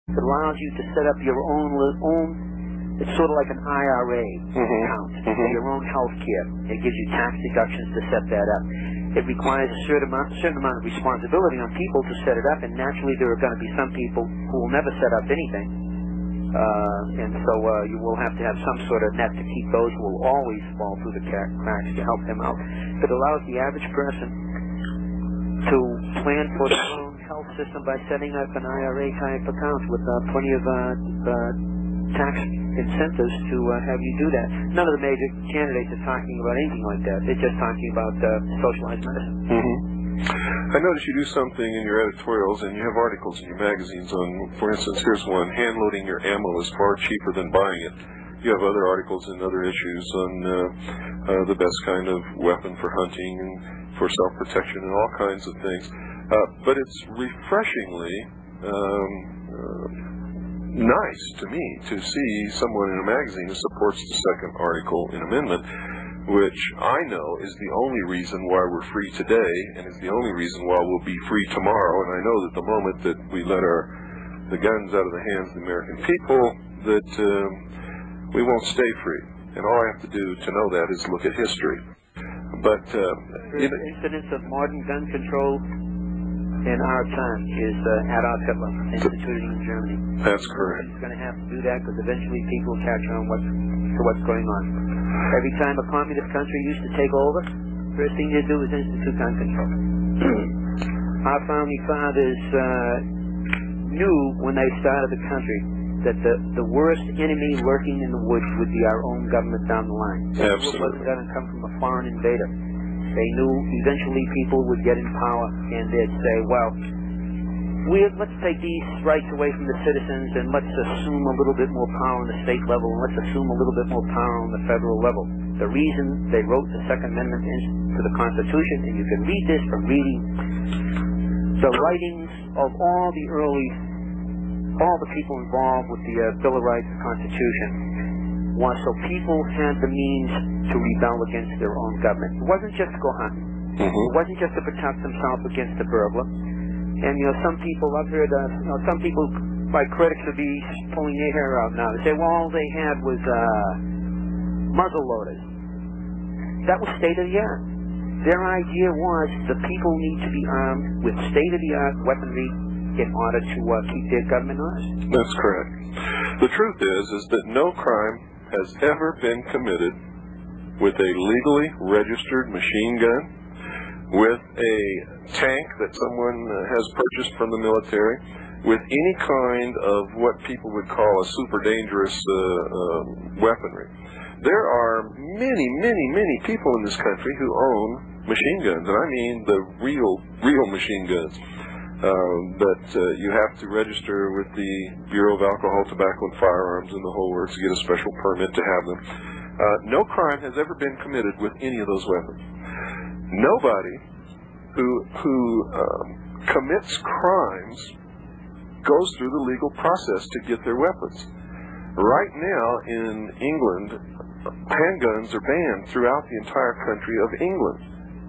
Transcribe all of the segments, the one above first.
It allows you to set up your own. It's sort of like an IRA account for your own health care. It gives you tax deductions to set that up. It requires a certain amount of responsibility on people to set it up, and naturally there are going to be some people who will never set up anything. And so you will have to have some sort of net to keep those who will always fall through the cracks to help them out. It allows the average person to plan for their own health system by setting up an IRA type account with plenty of tax incentives to have you do that. None of the major candidates are talking about anything like that. They're just talking about socialized medicine. I notice you do something in your editorials, and you have articles in your magazines on, for instance, here's one, hand loading your ammo is far cheaper than buying it. You have other articles and other issues on the best kind of weapon for hunting and for self-protection and all kinds of things. But it's refreshingly nice to me to see someone in a magazine who supports the second article in amendment, which I know is the only reason why we're free today, and is the only reason why we'll be free tomorrow. And I know that the moment that we let the guns out of the hands of the American people, that we won't stay free. And all I have to do to know that is look at history. But incidents of modern gun control in our time is Adolf Hitler, instituted in Germany. That's correct. He's going to have to do that because eventually people will catch on to what's going on. Every time a communist country used to take over, first thing they do is institute gun control. Our founding fathers knew when they started the country that the worst enemy lurking in the woods would be our own government down the line. Absolutely. It wasn't going to come from a foreign invader. They knew eventually people would get in power and they'd say, well, let's take these rights away from the citizens and let's assume a little bit more power on the state level and let's assume a little bit more power on the federal level. The reason they wrote the Second Amendment to the Constitution, and you can read this from reading the writings of all the people involved with the Bill of Rights and Constitution, was so people had the means to rebel against their own government. It wasn't just to go hunting. It wasn't just to protect themselves against the burglar. And, some people, I've heard, some people, my critics, would be pulling their hair out now. They say, well, all they had was muzzle loaders. That was state-of-the-art. Their idea was the people need to be armed with state-of-the-art weaponry in order to keep their government honest. That's correct. The truth is that no crime has ever been committed with a legally registered machine gun, with a tank that someone has purchased from the military, with any kind of what people would call a super dangerous weaponry. There are many, many, many people in this country who own machine guns, and I mean the real machine guns. You have to register with the Bureau of Alcohol, Tobacco, and Firearms and the whole works to get a special permit to have them. No crime has ever been committed with any of those weapons. Nobody who commits crimes goes through the legal process to get their weapons. Right now in England, handguns are banned throughout the entire country of England.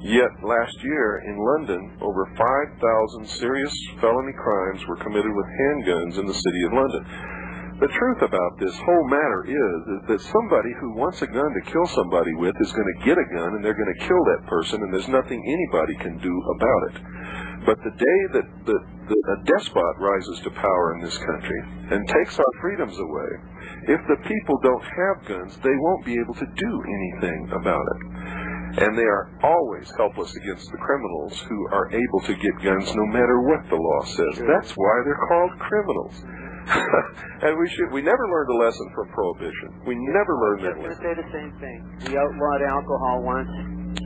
Yet last year in London, over 5,000 serious felony crimes were committed with handguns in the city of London. The truth about this whole matter is that somebody who wants a gun to kill somebody with is going to get a gun and they're going to kill that person, and there's nothing anybody can do about it. But the day that a despot rises to power in this country and takes our freedoms away, if the people don't have guns, they won't be able to do anything about it. And they are always helpless against the criminals who are able to get guns no matter what the law says. That's why they're called criminals. And we never learned a lesson from Prohibition. We never learned that lesson. I was going to say the same thing. We outlawed alcohol once.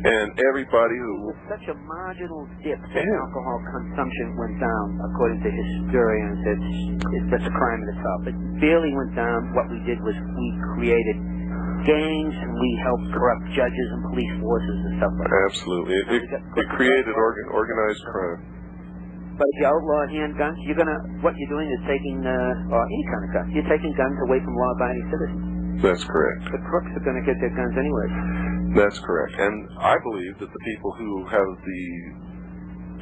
And everybody who... It was such a marginal dip that alcohol consumption went down, according to historians. That's a crime in itself. It barely went down. What we did was we created gangs, and we helped corrupt judges and police forces and stuff like that. Absolutely. It created organized crime. But if you outlaw handguns, what you're doing is taking, or any kind of gun, you're taking guns away from law-abiding citizens. That's correct. The crooks are going to get their guns anyway. That's correct. And I believe that the people who have the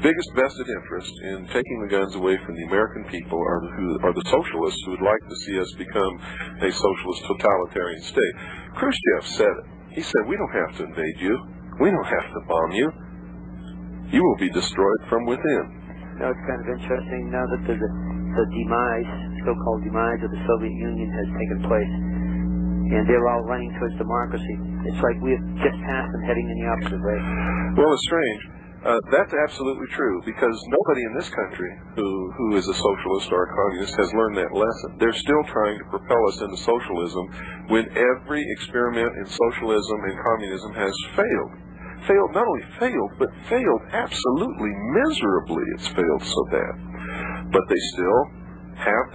biggest vested interest in taking the guns away from the American people are the socialists who would like to see us become a socialist totalitarian state. Khrushchev said it. He said, we don't have to invade you. We don't have to bomb you. You will be destroyed from within. Now, it's kind of interesting now that the demise, so-called demise of the Soviet Union has taken place, and they're all running towards democracy. It's like we've just passed them heading in the opposite way. Well, it's strange. That's absolutely true, because nobody in this country who is a socialist or a communist has learned that lesson. They're still trying to propel us into socialism when every experiment in socialism and communism has failed. Not only failed, but failed absolutely miserably. It's failed so bad. But they still have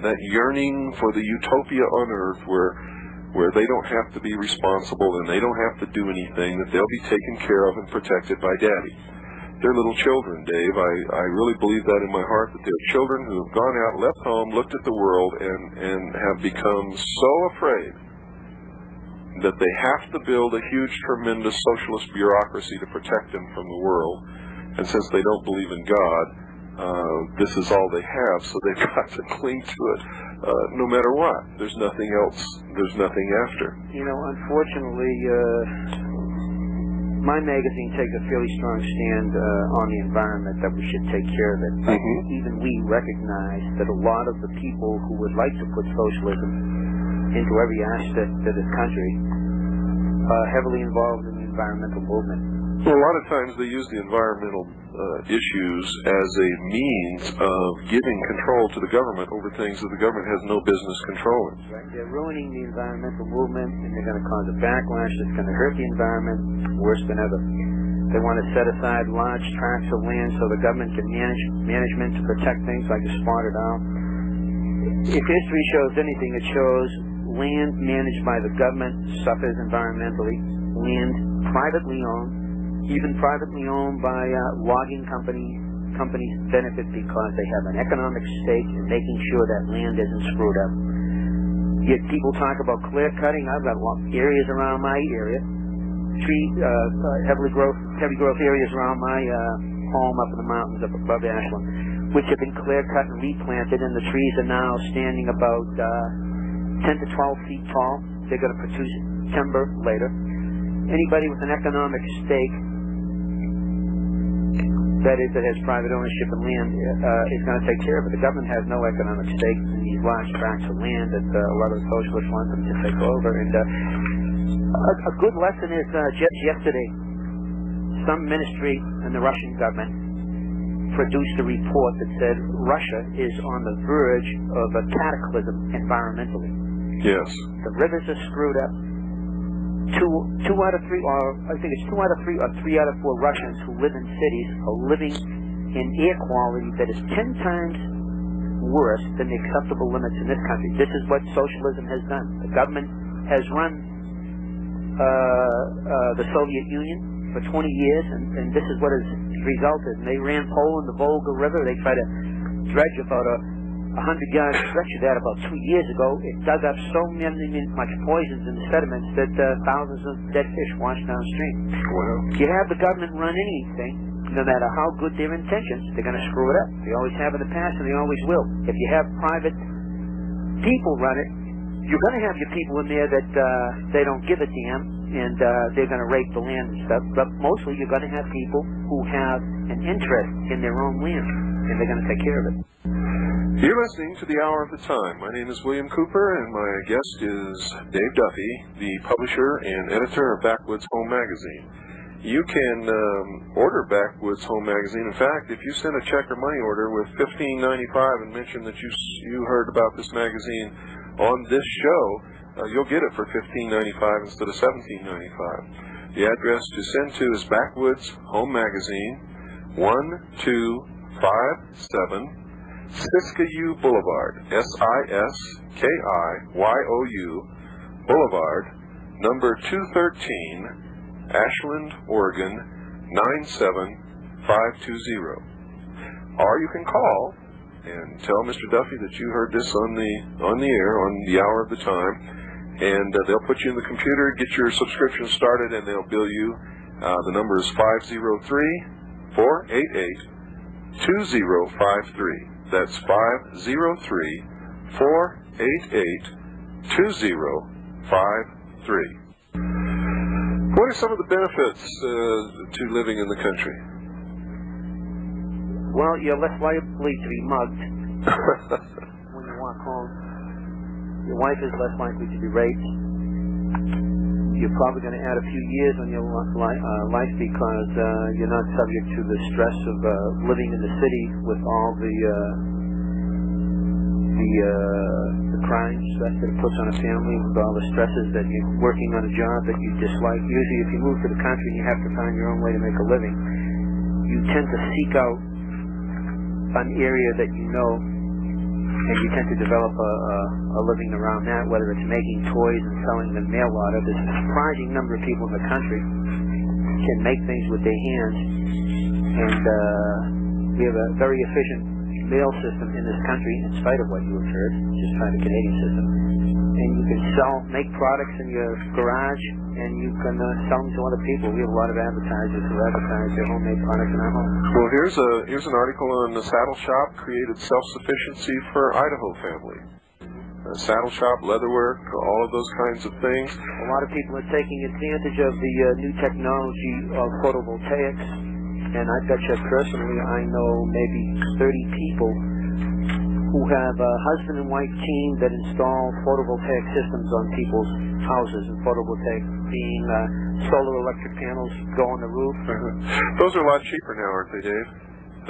that yearning for the utopia on earth where they don't have to be responsible and they don't have to do anything, that they'll be taken care of and protected by Daddy. They're little children, Dave. I really believe that in my heart, that they're children who have gone out, left home, looked at the world, and have become so afraid that they have to build a huge, tremendous socialist bureaucracy to protect them from the world. And since they don't believe in God, this is all they have, so they've got to cling to it, no matter what. There's nothing else. There's nothing after. You know, unfortunately, my magazine takes a fairly strong stand on the environment, that we should take care of it. Even we recognize that a lot of the people who would like to put socialism into every aspect of this country are heavily involved in the environmental movement. Well, a lot of times they use the environmental issues as a means of giving control to the government over things that the government has no business controlling. Right. They're ruining the environmental movement, and they're going to cause a backlash that's going to hurt the environment worse than ever. They want to set aside large tracts of land so the government can management to protect things like the spotted owl. If history shows anything, it shows land managed by the government suffers environmentally. Land privately owned, even privately owned by logging companies benefit because they have an economic stake in making sure that land isn't screwed up. Yet people talk about clear cutting. I've got areas around my area, heavy growth areas around my home up in the mountains up above Ashland, which have been clear cut and replanted, and the trees are now standing about 10 to 12 feet tall. They're going to produce timber later. Anybody with an economic stake, that is, that has private ownership of land, is going to take care of it. The government has no economic stake in these large tracts of land that a lot of the socialists want them to take over. And a good lesson is just yesterday, some ministry in the Russian government produced a report that said Russia is on the verge of a cataclysm environmentally. Yes. The rivers are screwed up. Two out of three, or I think it's 2 out of 3 or 3 out of 4 Russians who live in cities are living in air quality that is 10 times worse than the acceptable limits in this country. This is what socialism has done. The government has run the Soviet Union for 20 years, and this is what has resulted. And they ran Poland, the Volga River. They tried to dredge about a 100-yard stretch of that about 2 years ago. It dug up so much poisons in the sediments that thousands of dead fish washed downstream. Wow. If you have the government run anything, no matter how good their intentions, they're going to screw it up. They always have in the past, and they always will. If you have private people run it, you're going to have your people in there that they don't give a damn, and they're going to rape the land and stuff. But mostly you're going to have people who have an interest in their own land, and they're going to take care of it. You're listening to The Hour of the Time. My name is William Cooper, and my guest is Dave Duffy, the publisher and editor of Backwoods Home magazine. You can order Backwoods Home magazine. In fact, if you send a check or money order with $15.95 and mention that you heard about this magazine on this show, you'll get it for $15.95 instead of $17.95. The address to send to is Backwoods Home magazine, 1257 Siskiyou Boulevard, Siskiyou Boulevard, number 213, Ashland, Oregon, 97520. Or you can call and tell Mr. Duffy that you heard this on the air, on the Hour of the Time, and they'll put you in the computer, get your subscription started, and they'll bill you. The number is 503-999-5500. 503-488-2053. That's 503-488-2053. What are some of the benefits to living in the country? Well, you're less likely to be mugged when you walk home. Your wife is less likely to be raped. You're probably going to add a few years on your life because you're not subject to the stress of living in the city with all the crime stress that it puts on a family, with all the stresses that you're working on a job that you dislike. Usually if you move to the country and you have to find your own way to make a living, you tend to seek out an area that you know, and you tend to develop a living around that, whether it's making toys and selling them mail order. There's a surprising number of people in the country can make things with their hands, and we have a very efficient mail system in this country, in spite of what you have heard, just trying the Canadian system. And you can make products in your garage, and you can sell them to other people. We have a lot of advertisers who advertise their homemade products in our home. Well, here's an article on the Saddle Shop, created self-sufficiency for Idaho family. Saddle shop, leatherwork, all of those kinds of things. A lot of people are taking advantage of the new technology of photovoltaics. And I bet you personally, I know maybe 30 people who have a husband and wife team that install photovoltaic systems on people's houses, and photovoltaic being solar electric panels go on the roof. Those are a lot cheaper now, aren't they, Dave,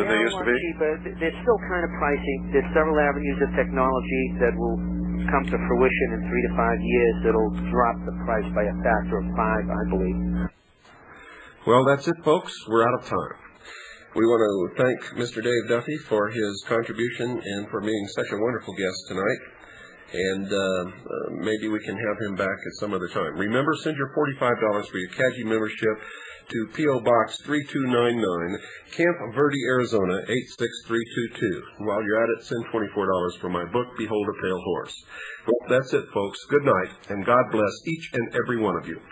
than they used to be? Cheaper. They're still kind of pricey. There's several avenues of technology that will come to fruition in 3 to 5 years that'll drop the price by a factor of 5, I believe. Well, that's it, folks. We're out of time. We want to thank Mr. Dave Duffy for his contribution and for being such a wonderful guest tonight. And maybe we can have him back at some other time. Remember, send your $45 for your CAGI membership to P.O. Box 3299, Camp Verde, Arizona 86322. While you're at it, send $24 for my book, Behold a Pale Horse. Well, that's it, folks. Good night, and God bless each and every one of you.